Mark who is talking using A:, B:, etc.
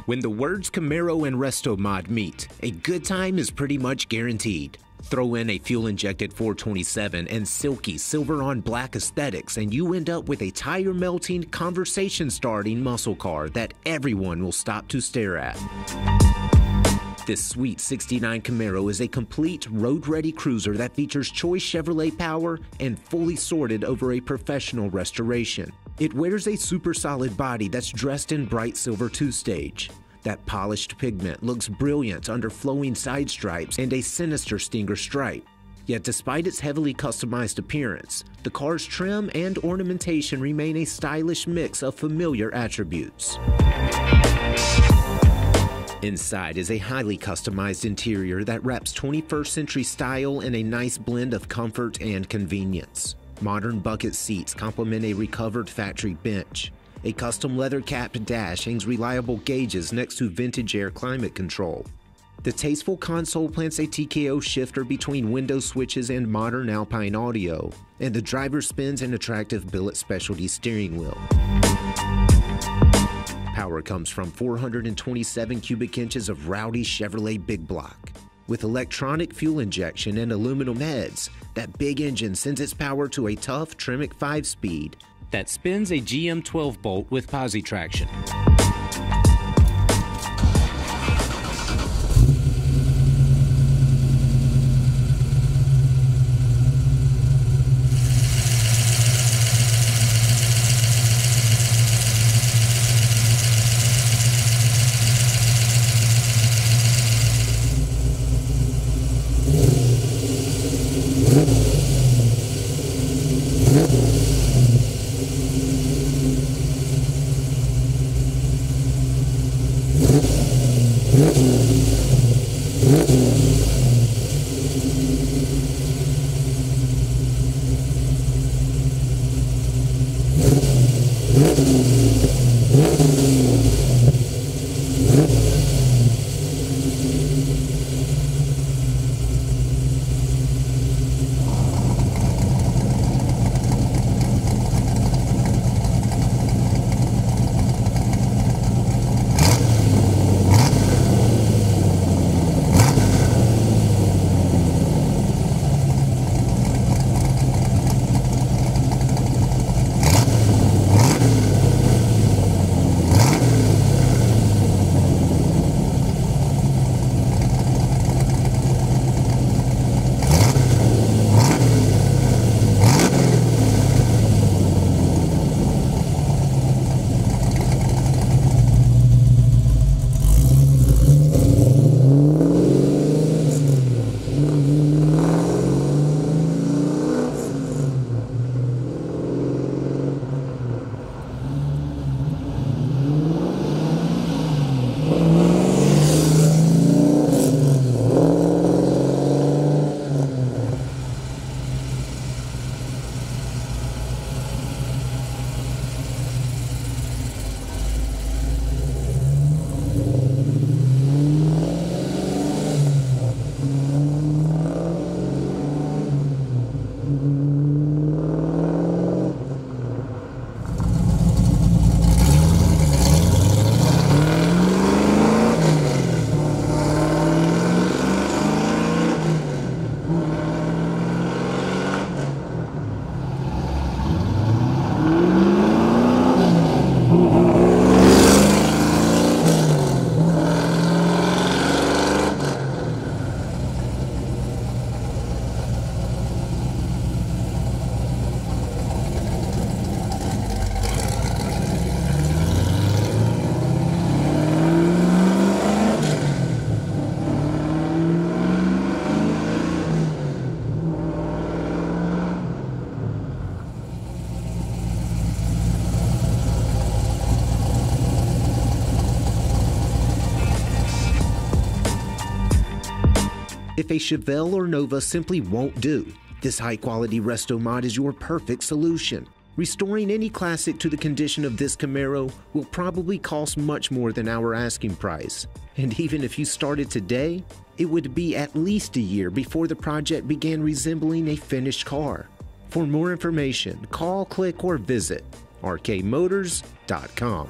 A: When the words Camaro and Resto Mod meet, a good time is pretty much guaranteed. Throw in a fuel-injected 427 and silky silver-on-black aesthetics, and you end up with a tire-melting, conversation-starting muscle car that everyone will stop to stare at. This sweet 69 Camaro is a complete road-ready cruiser that features choice Chevrolet power and fully sorted over a professional restoration. It wears a super solid body that's dressed in bright silver two-stage. That polished pigment looks brilliant under flowing side stripes and a sinister stinger stripe. Yet despite its heavily customized appearance, the car's trim and ornamentation remain a stylish mix of familiar attributes. Inside is a highly customized interior that wraps 21st century style in a nice blend of comfort and convenience. Modern bucket seats complement a recovered factory bench. A custom leather-capped dash hangs reliable gauges next to vintage air climate control. The tasteful console plants a TKO shifter between window switches and modern Alpine audio, and the driver spins an attractive billet specialty steering wheel. Power comes from 427 cubic inches of rowdy Chevrolet big block. With electronic fuel injection and aluminum heads, that big engine sends its power to a tough Tremec 5-speed that spins a GM 12-bolt with posi traction. If a Chevelle or Nova simply won't do, this high-quality Resto Mod is your perfect solution. Restoring any classic to the condition of this Camaro will probably cost much more than our asking price. And even if you started today, it would be at least a year before the project began resembling a finished car. For more information, call, click, or visit rkmotors.com.